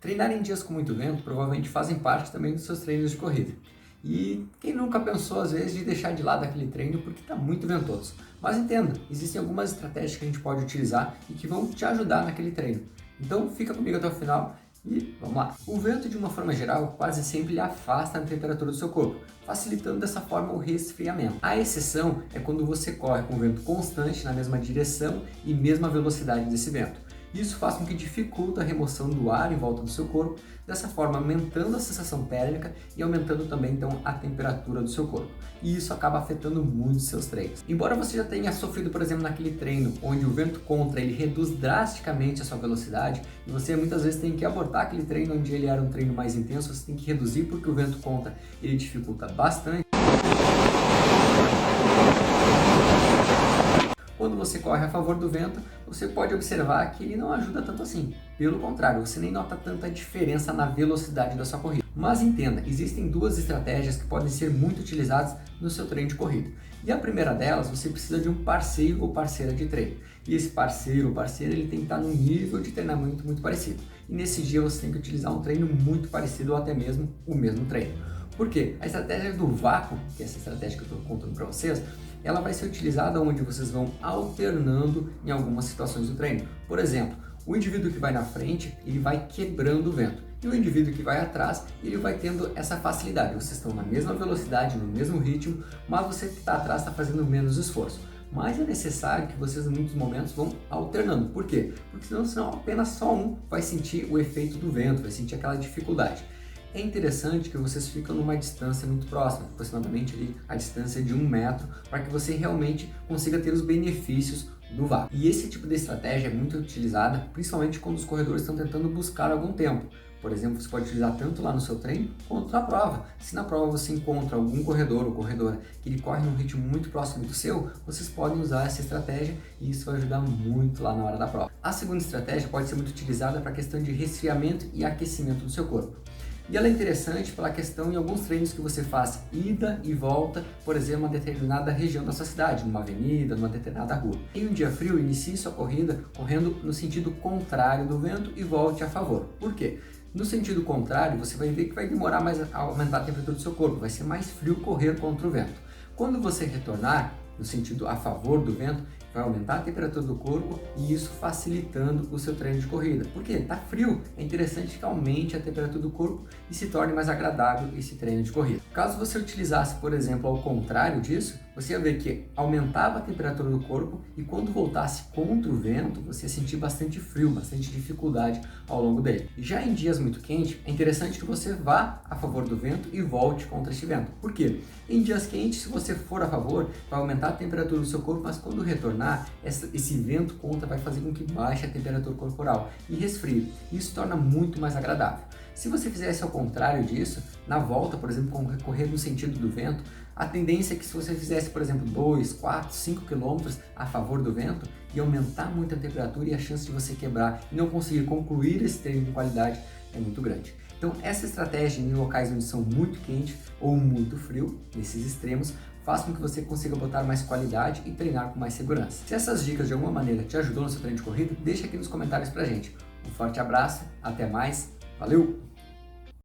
Treinar em dias com muito vento provavelmente fazem parte também dos seus treinos de corrida. E quem nunca pensou às vezes de deixar de lado aquele treino porque está muito ventoso? Mas entenda, existem algumas estratégias que a gente pode utilizar e que vão te ajudar naquele treino. Então fica comigo até o final e vamos lá. O vento, de uma forma geral, quase sempre lhe afasta a temperatura do seu corpo, facilitando dessa forma o resfriamento. A exceção é quando você corre com vento constante na mesma direção e mesma velocidade desse vento. Isso faz com que dificulta a remoção do ar em volta do seu corpo, dessa forma aumentando a sensação térmica e aumentando também então a temperatura do seu corpo. E isso acaba afetando muito os seus treinos. Embora você já tenha sofrido, por exemplo, naquele treino onde o vento contra ele reduz drasticamente a sua velocidade e você muitas vezes tem que abortar aquele treino onde ele era um treino mais intenso, você tem que reduzir porque o vento contra ele dificulta bastante. Quando você corre a favor do vento, você pode observar que ele não ajuda tanto assim. Pelo contrário, você nem nota tanta diferença na velocidade da sua corrida. Mas entenda, existem duas estratégias que podem ser muito utilizadas no seu treino de corrida. E a primeira delas, você precisa de um parceiro ou parceira de treino. E esse parceiro ou parceira, ele tem que estar num nível de treinamento muito parecido. E nesse dia você tem que utilizar um treino muito parecido ou até mesmo o mesmo treino. Por quê? A estratégia do vácuo, que é essa estratégia que eu estou contando para vocês, ela vai ser utilizada onde vocês vão alternando em algumas situações do treino. Por exemplo, o indivíduo que vai na frente, ele vai quebrando o vento. E o indivíduo que vai atrás, ele vai tendo essa facilidade. Vocês estão na mesma velocidade, no mesmo ritmo, mas você que está atrás está fazendo menos esforço. Mas é necessário que vocês, em muitos momentos, vão alternando. Por quê? Porque senão apenas só um vai sentir o efeito do vento, vai sentir aquela dificuldade. É interessante que vocês ficam numa distância muito próxima, aproximadamente ali a distância de 1 metro, para que você realmente consiga ter os benefícios do vácuo. E esse tipo de estratégia é muito utilizada, principalmente quando os corredores estão tentando buscar algum tempo. Por exemplo, você pode utilizar tanto lá no seu treino quanto na prova. Se na prova você encontra algum corredor ou corredora que ele corre num ritmo muito próximo do seu, vocês podem usar essa estratégia e isso vai ajudar muito lá na hora da prova. A segunda estratégia pode ser muito utilizada para a questão de resfriamento e aquecimento do seu corpo. E ela é interessante pela questão em alguns treinos que você faz ida e volta, por exemplo, uma determinada região da sua cidade, numa avenida, numa determinada rua. Em um dia frio, inicie sua corrida correndo no sentido contrário do vento e volte a favor. Por quê? No sentido contrário, você vai ver que vai demorar mais a aumentar a temperatura do seu corpo, vai ser mais frio correr contra o vento. Quando você retornar no sentido a favor do vento, vai aumentar a temperatura do corpo e isso facilitando o seu treino de corrida. Porque está frio, é interessante que aumente a temperatura do corpo e se torne mais agradável esse treino de corrida. Caso você utilizasse, por exemplo, ao contrário disso, você ia ver que aumentava a temperatura do corpo e quando voltasse contra o vento, você ia sentir bastante frio, bastante dificuldade ao longo dele. Já em dias muito quentes, é interessante que você vá a favor do vento e volte contra este vento. Por quê? Em dias quentes, se você for a favor, vai aumentar a temperatura do seu corpo, mas quando retornar, esse vento contra vai fazer com que baixe a temperatura corporal e resfrie. Isso torna muito mais agradável. Se você fizesse ao contrário disso, na volta, por exemplo, correr no sentido do vento, a tendência é que se você fizesse, por exemplo, 2, 4, 5 km a favor do vento, ia aumentar muito a temperatura e a chance de você quebrar e não conseguir concluir esse treino de qualidade é muito grande. Então, essa estratégia em locais onde são muito quente ou muito frio, nesses extremos, faz com que você consiga botar mais qualidade e treinar com mais segurança. Se essas dicas de alguma maneira te ajudou no seu treino de corrida, deixa aqui nos comentários pra gente. Um forte abraço, até mais, valeu!